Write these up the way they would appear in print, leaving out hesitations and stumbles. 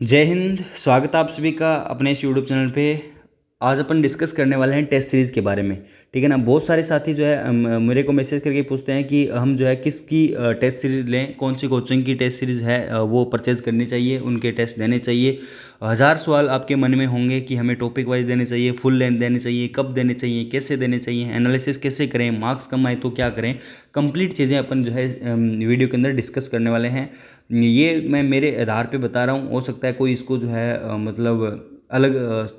जय हिंद। स्वागत है आप सभी का अपने इस यूट्यूब चैनल पे। आज अपन डिस्कस करने वाले हैं टेस्ट सीरीज़ के बारे में। ठीक है ना। बहुत सारे साथी जो है मेरे को मैसेज करके पूछते हैं कि हम जो है किसकी टेस्ट सीरीज़ लें, कौन सी कोचिंग की टेस्ट सीरीज़ है वो परचेज़ करनी चाहिए, उनके टेस्ट देने चाहिए। हज़ार सवाल आपके मन में होंगे कि हमें टॉपिक वाइज देने चाहिए, फुल लेंथ देने चाहिए, कब देने चाहिए, कैसे देने चाहिए, एनालिसिस कैसे करें, मार्क्स कम आए तो क्या करें। कंप्लीट चीज़ें अपन जो है वीडियो के अंदर डिस्कस करने वाले हैं। ये मैं मेरे आधार पे बता रहा हूँ। हो सकता है कोई इसको जो है मतलब अलग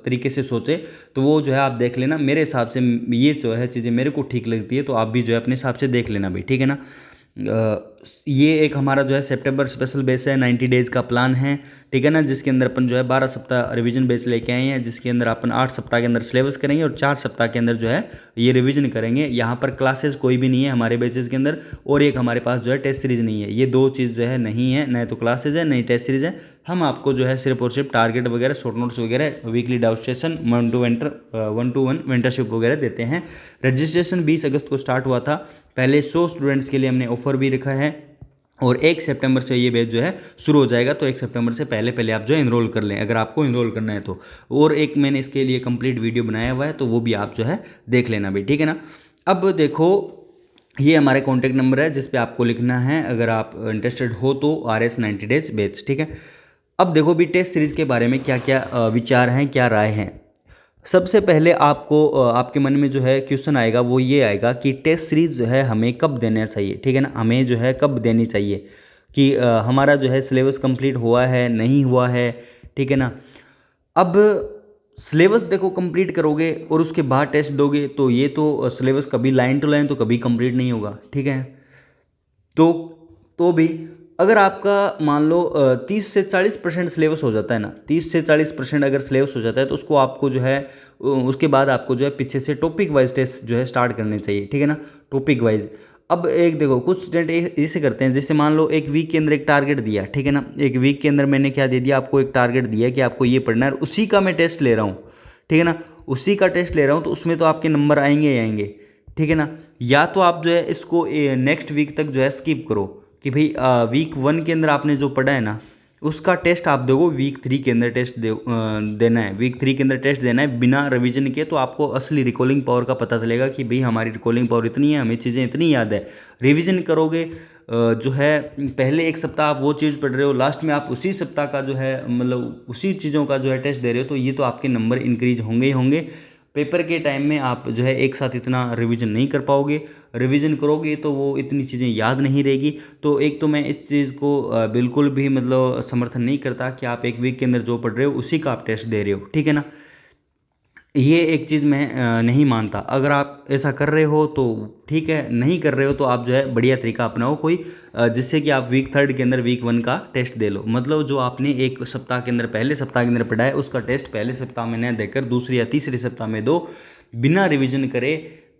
तरीके से सोचे, तो वो जो है आप देख लेना। मेरे हिसाब से ये जो है चीज़ें मेरे को ठीक लगती है, तो आप भी जो है अपने हिसाब से देख लेना भाई। ठीक है ना। ये एक हमारा जो है सितंबर स्पेशल बेस है, 90 डेज़ का प्लान है। ठीक है ना। जिसके अंदर अपन जो है 12 सप्ताह रिवीजन बेस लेके आए हैं, जिसके अंदर अपन 8 सप्ताह के अंदर सिलेबस करेंगे और 4 सप्ताह के अंदर जो है ये रिवीजन करेंगे। यहाँ पर क्लासेस कोई भी नहीं है हमारे बेसिस के अंदर, और एक हमारे पास जो है टेस्ट सीरीज नहीं है। ये दो चीज़ जो है नहीं है, न तो क्लासेज है न ही टेस्ट सीरीज है। हम आपको जो है सिर्फ और सिर्फ टारगेट वगैरह, शॉर्ट नोट्स वगैरह, weekly doubt session, 1 to 1 mentorship वगैरह देते हैं। रजिस्ट्रेशन 20 अगस्त को स्टार्ट हुआ था। पहले 100 स्टूडेंट्स के लिए हमने ऑफर भी रखा है, और 1 सितंबर से ये बैच जो है शुरू हो जाएगा। तो 1 सितंबर से पहले पहले आप जो है इनरोल कर लें, अगर आपको इनरोल करना है तो। और एक मैंने इसके लिए कंप्लीट वीडियो बनाया हुआ है, तो वो भी आप जो है देख लेना भाई। ठीक है ना। अब देखो, ये हमारे कॉन्टैक्ट नंबर है जिस पे आपको लिखना है अगर आप इंटरेस्टेड हो तो। RS 90 days batch. ठीक है। अब देखो भी टेस्ट सीरीज़ के बारे में क्या क्या विचार हैं, क्या राय हैं। सबसे पहले आपको आपके मन में जो है क्वेश्चन आएगा वो ये आएगा कि टेस्ट सीरीज जो है हमें कब देना चाहिए। ठीक है ना। हमें जो है कब देनी चाहिए कि हमारा जो है सिलेबस कंप्लीट हुआ है, नहीं हुआ है। ठीक है ना। अब सिलेबस देखो कंप्लीट करोगे और उसके बाद टेस्ट दोगे, तो ये तो सिलेबस कभी लाइन टू लाइन तो कभी कंप्लीट नहीं होगा। ठीक है। तो भी अगर आपका मान लो 30 से 40% सिलेबस हो जाता है ना, 30 से 40% अगर सिलेबस हो जाता है, तो उसको आपको जो है उसके बाद आपको जो है पीछे से टॉपिक वाइज टेस्ट जो है स्टार्ट करने चाहिए। ठीक है ना। Topic wise. अब एक देखो, कुछ स्टूडेंट ऐसे करते हैं, जैसे मान लो एक वीक के अंदर एक टारगेट दिया। ठीक है ना। एक वीक के अंदर मैंने क्या दे दिया आपको, एक टारगेट दिया कि आपको ये पढ़ना है, उसी का मैं टेस्ट ले रहा हूँ। ठीक है ना। उसी का टेस्ट ले रहा हूँ, तो उसमें तो आपके नंबर आएंगे ही आएंगे। ठीक है ना। या तो आप जो है इसको नेक्स्ट वीक तक जो है स्किप करो कि भाई वीक 1 के अंदर आपने जो पढ़ा है ना, उसका टेस्ट आप दोगे वीक 3 के अंदर देना है। वीक 3 के अंदर टेस्ट देना है बिना रिवीजन किए, तो आपको असली रिकॉलिंग पावर का पता चलेगा कि भाई हमारी रिकॉलिंग पावर इतनी है, हमें चीज़ें इतनी याद है। रिवीजन करोगे जो है पहले एक सप्ताह आप वो चीज़ पढ़ रहे हो, लास्ट में आप उसी सप्ताह का जो है मतलब उसी चीज़ों का जो है टेस्ट दे रहे हो, तो ये तो आपके नंबर इंक्रीज होंगे ही होंगे। पेपर के टाइम में आप जो है एक साथ इतना रिवीजन नहीं कर पाओगे। रिवीजन करोगे तो वो इतनी चीज़ें याद नहीं रहेगी। तो एक तो मैं इस चीज़ को बिल्कुल भी मतलब समर्थन नहीं करता कि आप एक वीक के अंदर जो पढ़ रहे हो उसी का आप टेस्ट दे रहे हो। ठीक है ना। ये एक चीज़ मैं नहीं मानता। अगर आप ऐसा कर रहे हो तो ठीक है, नहीं कर रहे हो तो आप जो है बढ़िया तरीका अपनाओ कोई, जिससे कि आप वीक 3 के अंदर वीक 1 का टेस्ट दे लो। मतलब जो आपने एक सप्ताह के अंदर पहले सप्ताह के अंदर पढ़ा है, उसका टेस्ट पहले सप्ताह में न देकर दूसरी या तीसरे सप्ताह में दो, बिना रिविजन करे,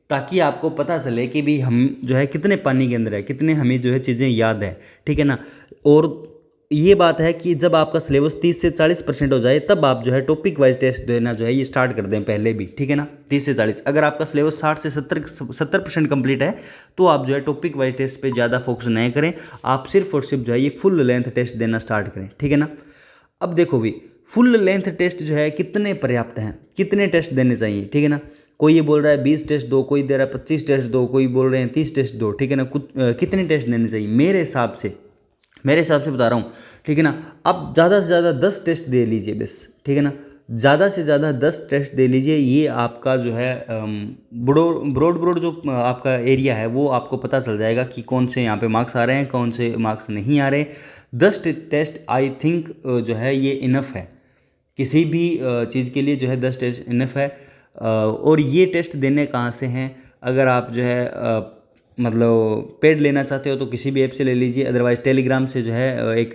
ताकि आपको पता चले कि भी हम जो है कितने पानी के अंदर है, कितने हमें जो है चीज़ें याद है। ठीक है ना। और ये बात है कि जब आपका सिलेबस 30 से 40% हो जाए, तब आप जो है टॉपिक वाइज टेस्ट देना जो है ये स्टार्ट कर दें पहले भी। ठीक है ना। 30 से 40, अगर आपका सिलेबस 60 से 70% कंप्लीट है, तो आप जो है टॉपिक वाइज टेस्ट पे ज़्यादा फोकस नहीं करें। आप सिर्फ और सिर्फ जो है ये फुल लेंथ टेस्ट देना स्टार्ट करें। ठीक है ना। अब देखो भी, फुल लेंथ टेस्ट जो है कितने पर्याप्त हैं, कितने टेस्ट देने चाहिए। ठीक है ना। कोई ये बोल रहा है 20 टेस्ट दो, कोई दे रहा है 25 टेस्ट दो, कोई बोल रहे हैं 30 टेस्ट दो। ठीक है ना। कुछ कितने टेस्ट देने चाहिए मेरे हिसाब से बता रहा हूँ। ठीक है ना। आप ज़्यादा से ज़्यादा 10 टेस्ट दे लीजिए बस। ठीक है ना। ज़्यादा से ज़्यादा 10 टेस्ट दे लीजिए। ये आपका जो है ब्रॉड ब्रॉड जो आपका एरिया है वो आपको पता चल जाएगा कि कौन से यहाँ पे मार्क्स आ रहे हैं, कौन से मार्क्स नहीं आ रहे। 10 टेस्ट आई थिंक जो है ये इनफ है। किसी भी चीज़ के लिए जो है 10 टेस्ट इनफ है। और ये टेस्ट देने कहाँ से हैं, अगर आप जो है मतलब पेड लेना चाहते हो तो किसी भी ऐप से ले लीजिए, अदरवाइज़ टेलीग्राम से जो है एक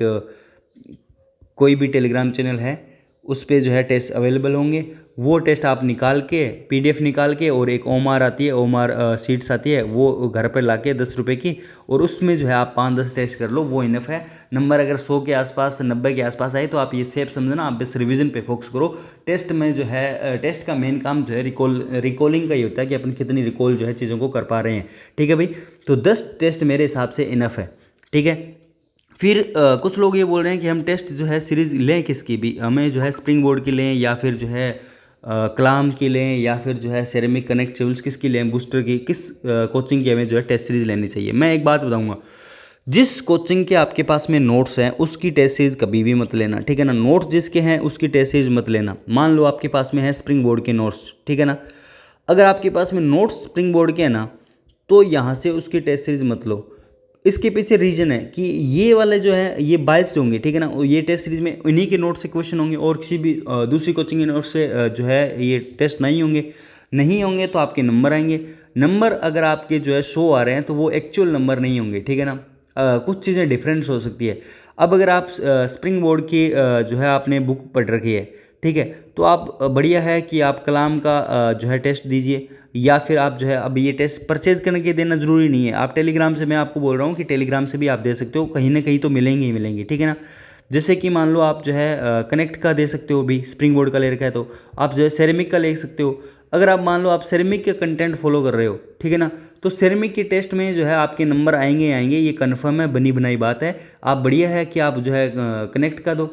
कोई भी टेलीग्राम चैनल है उस पे जो है टेस्ट अवेलेबल होंगे। वो टेस्ट आप निकाल के PDF निकाल के, और एक ओमार आती है, ओमार सीट्स आती है, वो घर पर ला के 10 रुपये की, और उसमें जो है आप 5-10 टेस्ट कर लो, वो इनफ है। नंबर अगर 100 के आसपास, 90 के आसपास आए तो आप ये सेफ समझना, आप बस रिवीजन पे फोकस करो। टेस्ट में जो है टेस्ट का मेन काम जो है रिकॉलिंग का ही होता है कि अपन कितनी रिकॉल जो है चीज़ों को कर पा रहे हैं। ठीक है भाई। तो 10 टेस्ट मेरे हिसाब से इनफ है। ठीक है। फिर कुछ लोग ये बोल रहे हैं कि हम टेस्ट जो है सीरीज़ लें किसकी भी, हमें जो है स्प्रिंग बोर्ड की लें या फिर जो है कलाम की लें या फिर जो है सेरेमिक कनेक्ट सिविल्स किसकी लें, बूस्टर की किस कोचिंग की हमें जो है टेस्ट सीरीज़ लेनी चाहिए। मैं एक बात बताऊंगा, जिस कोचिंग के आपके पास में नोट्स हैं उसकी टेस्ट सीरीज कभी भी मत लेना, ठीक है ना। नोट्स जिसके हैं उसकी टेस्ट सीरीज मत लेना। मान लो आपके पास में है स्प्रिंग बोर्ड के नोट्स, ठीक है ना, अगर आपके पास में नोट्स स्प्रिंग बोर्ड के हैं ना, तो यहाँ से उसकी टेस्ट सीरीज मत लो। इसके पीछे रीजन है कि ये वाले जो है ये बाइस्ड होंगे, ठीक है ना, ये टेस्ट सीरीज में इन्हीं के नोट से क्वेश्चन होंगे और किसी भी दूसरी कोचिंग के नोट से जो है ये टेस्ट नहीं होंगे तो आपके नंबर आएंगे। नंबर अगर आपके जो है शो आ रहे हैं तो वो एक्चुअल नंबर नहीं होंगे, ठीक है ना। कुछ चीज़ें डिफरेंस हो सकती है। अब अगर आप स्प्रिंग बोर्ड की जो है आपने बुक पढ़ रखी है, ठीक है, तो आप बढ़िया है कि आप कलाम का जो है टेस्ट दीजिए, या फिर आप जो है अब ये टेस्ट परचेज करने के देना ज़रूरी नहीं है। आप टेलीग्राम से, मैं आपको बोल रहा हूँ कि टेलीग्राम से भी आप दे सकते हो, कहीं ना कहीं तो मिलेंगे ही मिलेंगे, ठीक है ना। जैसे कि मान लो आप जो है कनेक्ट का दे सकते हो, भी स्प्रिंग बोर्ड का ले रखा है तो आप जो है सेरेमिक का ले सकते हो। अगर आप मान लो आप सेरेमिक के कंटेंट फॉलो कर रहे हो, ठीक है ना, तो सेरेमिक के टेस्ट में जो है आपके नंबर आएंगे आएंगे, ये कन्फर्म है, बनी बनाई बात है। आप बढ़िया है कि आप जो है कनेक्ट का दो,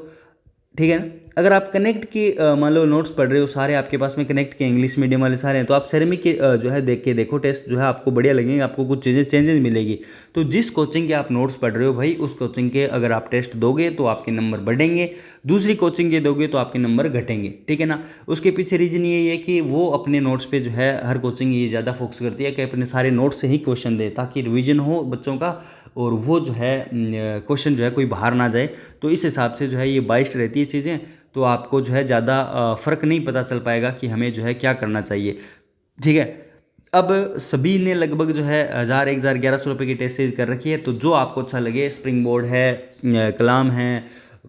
ठीक है ना। अगर आप कनेक्ट की मान लो नोट्स पढ़ रहे हो, सारे आपके पास में कनेक्ट के इंग्लिश मीडियम वाले सारे हैं, तो आप सेरेमिक के जो है देख के देखो टेस्ट, जो है आपको बढ़िया लगेंगे, आपको कुछ चीज़ें चेंजेस मिलेगी। तो जिस कोचिंग के आप नोट्स पढ़ रहे हो भाई, उस कोचिंग के अगर आप टेस्ट दोगे तो आपके नंबर बढ़ेंगे, दूसरी कोचिंग के दोगे तो आपके नंबर घटेंगे, ठीक है ना। उसके पीछे रीजन ये है कि वो अपने नोट्स पे जो है हर कोचिंग ये ज़्यादा फोकस करती है कि अपने सारे नोट्स से ही क्वेश्चन दे, ताकि रिविजन हो बच्चों का और वो जो है क्वेश्चन जो है कोई बाहर ना जाए। तो इस हिसाब से जो है ये बाइस्ड रहती है चीज़ें, तो आपको जो है ज़्यादा फ़र्क नहीं पता चल पाएगा कि हमें जो है क्या करना चाहिए, ठीक है। अब सभी ने लगभग जो है 1000 1100 रुपये की टेस्ट सीरीज कर रखी है, तो जो आपको अच्छा लगे, स्प्रिंग बोर्ड है, कलाम है,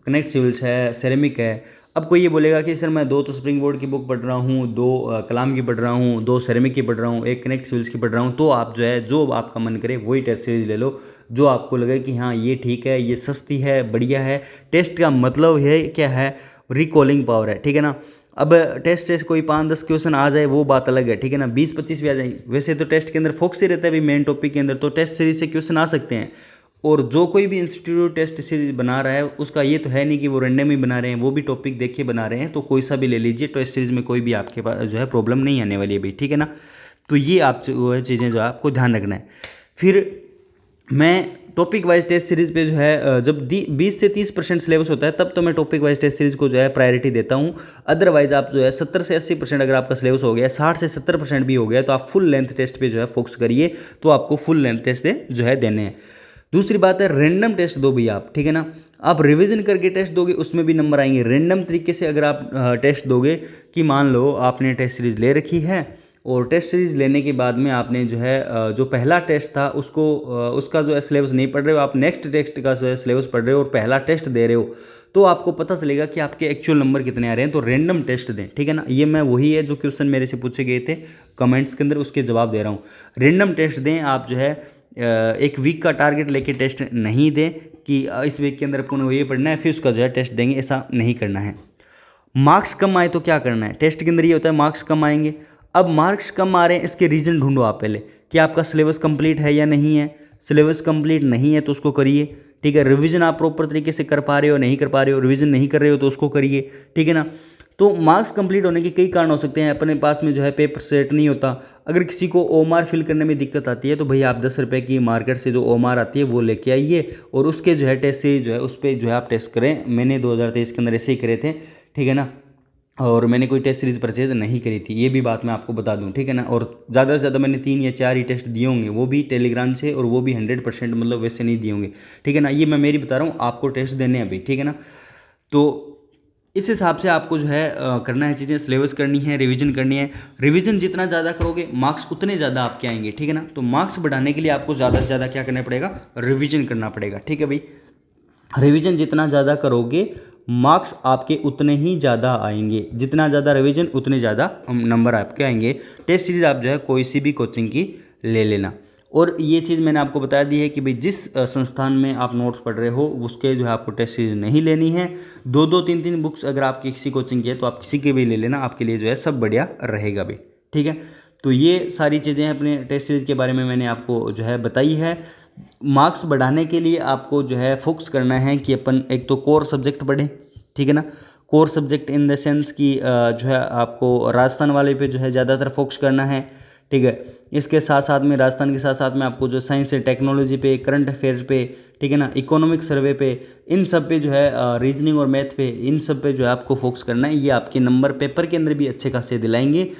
कनेक्ट सिविल्स है, सेरेमिक है। अब कोई ये बोलेगा कि सर मैं 2 तो स्प्रिंग बोर्ड की बुक पढ़ रहा हूँ, 2 कलाम की पढ़ रहा हूँ, 2 सेरेमिक की पढ़ रहा हूँ, 1 कनेक्ट सिविल्स की पढ़ रहा हूँ, तो आप जो है जो आपका मन करे वही टेस्ट सीरीज ले लो, जो आपको लगे कि हाँ ये ठीक है, ये सस्ती है, बढ़िया है। टेस्ट का मतलब है क्या है, रिकॉलिंग पावर है, ठीक है ना। अब टेस्ट से कोई 5-10 क्वेश्चन आ जाए वो बात अलग है, ठीक है ना, 20-25 भी आ जाए, वैसे तो टेस्ट के अंदर फोकस ही रहता है भाई मेन टॉपिक के अंदर, तो टेस्ट सीरीज से क्वेश्चन आ सकते हैं। और जो कोई भी इंस्टीट्यूट टेस्ट सीरीज बना रहा है उसका ये तो है नहीं कि वो रैंडम ही बना रहे हैं, वो भी टॉपिक देख के बना रहे हैं, तो कोई सा भी ले लीजिए, टेस्ट सीरीज में कोई भी आपके पास जो है प्रॉब्लम नहीं आने वाली है भाई, ठीक है ना। तो ये आप वो है चीज़ें जो आपको ध्यान रखना है। फिर मैं टॉपिक वाइज टेस्ट सीरीज पे जो है जब 20 से 30% सिलेबस होता है तब तो मैं टॉपिक वाइज टेस्ट सीरीज को जो है प्रायोरिटी देता हूँ। अदरवाइज आप जो है 70 से 80% अगर आपका सिलेबस हो गया, 60 से 70% भी हो गया, तो आप फुल लेंथ टेस्ट पे जो है फोकस करिए, तो आपको फुल लेंथ टेस्ट से जो है देने हैं। दूसरी बात है रैंडम टेस्ट दो भी आप, ठीक है ना। आप रिवीजन करके टेस्ट दोगे उसमें भी नंबर आएंगे। रैंडम तरीके से अगर आप टेस्ट दोगे कि मान लो आपने टेस्ट सीरीज ले रखी है और टेस्ट सीरीज लेने के बाद में आपने जो है जो पहला टेस्ट था उसको उसका जो है सिलेबस नहीं पढ़ रहे हो, आप नेक्स्ट टेस्ट का जो है सिलेबस पढ़ रहे हो और पहला टेस्ट दे रहे हो, तो आपको पता चलेगा कि आपके एक्चुअल नंबर कितने आ रहे हैं। तो रैंडम टेस्ट दें, ठीक है ना। ये मैं वही है जो क्वेश्चन मेरे से पूछे गए थे कमेंट्स के अंदर, उसके जवाब दे रहा हूँ। रैंडम टेस्ट दें, आप जो है एक वीक का टारगेट लेके टेस्ट नहीं दें कि इस वीक के अंदर आपको ये पढ़ना है फिर उसका जो है टेस्ट देंगे, ऐसा नहीं करना है। मार्क्स कम आए तो क्या करना है, टेस्ट के अंदर ये होता है मार्क्स कम आएंगे। अब मार्क्स कम आ रहे हैं इसके रीज़न ढूंढो आप पहले कि आपका सिलेबस कंप्लीट है या नहीं है। सिलेबस कंप्लीट नहीं है तो उसको करिए, ठीक है। रिवीजन आप प्रॉपर तरीके से कर पा रहे हो नहीं कर पा रहे हो, रिवीजन नहीं कर रहे हो तो उसको करिए, ठीक है ना। तो मार्क्स कंप्लीट होने के कई कारण हो सकते हैं। अपने पास में जो है पेपर सेट नहीं होता, अगर किसी को ओमार फिल करने में दिक्कत आती है तो भैया आप 10 रुपये की मार्केट से जो ओमार आती है वो लेके आइए और उसके जो है टेस्ट से जो है उस पर जो है आप टेस्ट करें। मैंने 2023 के अंदर ऐसे ही करे थे, ठीक है ना, और मैंने कोई टेस्ट सीरीज़ परचेज नहीं करी थी, ये भी बात मैं आपको बता दूं, ठीक है ना। और ज़्यादा से ज़्यादा मैंने 3 या 4 ही टेस्ट दिए होंगे, वो भी टेलीग्राम से, और वो भी 100% मतलब वैसे नहीं दिए होंगे, ठीक है ना। ये मैं मेरी बता रहा हूँ, आपको टेस्ट देने हैं अभी, ठीक है ना। तो इस हिसाब से आपको जो है करना है चीज़ें, सिलेबस करनी है, रिवीजन करनी है। रिवीजन जितना ज़्यादा करोगे मार्क्स उतने ज़्यादा आपके आएंगे, ठीक है ना। तो मार्क्स बढ़ाने के लिए आपको ज़्यादा से ज़्यादा क्या करना पड़ेगा, रिवीजन करना पड़ेगा, ठीक है भाई। रिवीजन जितना ज़्यादा करोगे मार्क्स आपके उतने ही ज़्यादा आएंगे, जितना ज़्यादा रिवीजन उतने ज़्यादा नंबर आपके आएंगे। टेस्ट सीरीज आप जो है कोई सी भी कोचिंग की ले लेना। और ये चीज़ मैंने आपको बता दी है कि भाई जिस संस्थान में आप नोट्स पढ़ रहे हो उसके जो है आपको टेस्ट सीरीज नहीं लेनी है। 2-2 3-3 बुक्स अगर आपकी किसी कोचिंग की है तो आप किसी के भी ले लेना, आपके लिए जो है सब बढ़िया रहेगा भाई, ठीक है। तो ये सारी चीज़ें अपने टेस्ट सीरीज के बारे में मैंने आपको जो है बताई है। मार्क्स बढ़ाने के लिए आपको जो है फोकस करना है कि अपन एक तो कोर सब्जेक्ट पढ़ें, ठीक है ना। Core subject in the sense कि जो है आपको राजस्थान वाले पे जो है ज़्यादातर फोकस करना है, ठीक है। इसके साथ साथ में राजस्थान के साथ साथ में आपको जो साइंस है, टेक्नोलॉजी पे, करंट अफेयर्स पे, ठीक है ना, इकोनॉमिक सर्वे पे, इन सब पे जो है रीजनिंग और मैथ पे, इन सब पे जो है आपको फोकस करना है। ये आपके नंबर पेपर के अंदर भी अच्छे खासे दिलाएंगे,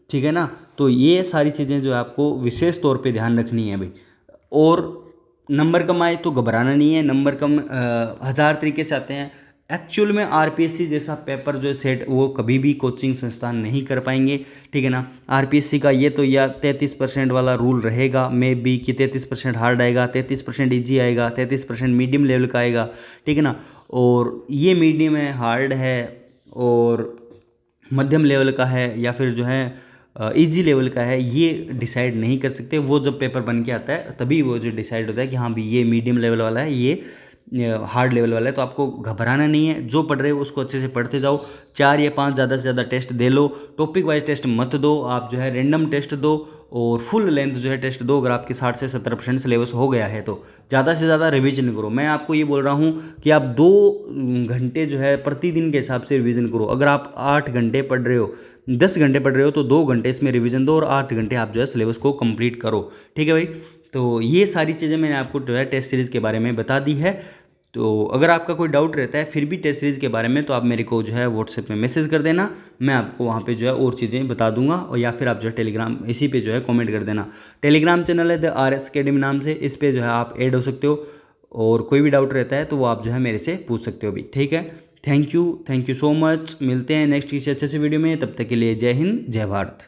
ठीक है ना। तो ये सारी चीज़ें जो है आपको विशेष तौर पे ध्यान रखनी है भाई। और नंबर कम आए तो घबराना नहीं है। नंबर कम हज़ार तरीके से आते हैं। एक्चुअल में आरपीएससी जैसा पेपर जो है सेट वो कभी भी कोचिंग संस्थान नहीं कर पाएंगे, ठीक है ना। आरपीएससी का ये तो या 33% वाला रूल रहेगा, मे बी कि 33% हार्ड आएगा, 33% ईजी आएगा, 33% मीडियम लेवल का आएगा, ठीक है ना। और ये मीडियम है, हार्ड है और मध्यम लेवल का है या फिर जो है इजी लेवल का है, ये डिसाइड नहीं कर सकते। वो जब पेपर बन के आता है तभी वो जो डिसाइड होता है कि हाँ भी ये मीडियम लेवल वाला है, ये हार्ड लेवल वाला है। तो आपको घबराना नहीं है, जो पढ़ रहे हो उसको अच्छे से पढ़ते जाओ। 4 या 5 ज़्यादा से ज़्यादा टेस्ट दे लो, टॉपिक वाइज टेस्ट मत दो, आप जो है रैंडम टेस्ट दो और फुल लेंथ जो है टेस्ट दो। अगर आपके 60 से 70% सिलेबस हो गया है तो ज़्यादा से ज़्यादा रिवीजन करो। मैं आपको ये बोल रहा हूँ कि आप 2 घंटे जो है प्रतिदिन के हिसाब से रिवीजन करो। अगर आप 8 घंटे पढ़ रहे हो, 10 घंटे पढ़ रहे हो तो 2 घंटे इसमें रिवीजन दो और 8 घंटे आप जो है सिलेबस को कंप्लीट करो, ठीक है भाई। तो ये सारी चीज़ें मैंने आपको जो है टेस्ट सीरीज़ के बारे में बता दी है। तो अगर आपका कोई डाउट रहता है फिर भी टेस्ट सीरीज़ के बारे में तो आप मेरे को जो है व्हाट्सएप में मैसेज कर देना, मैं आपको वहाँ पे जो है और चीज़ें बता दूंगा। और या फिर आप जो है टेलीग्राम इसी पे जो है कमेंट कर देना। टेलीग्राम चैनल है द RS अकेडमी नाम से, इस पे जो है आप ऐड हो सकते हो और कोई भी डाउट रहता है तो वो आप जो है मेरे से पूछ सकते हो भी, ठीक है। Thank you so much. मिलते हैं नेक्स्ट किसी अच्छे से वीडियो में, तब तक के लिए जय हिंद जय भारत।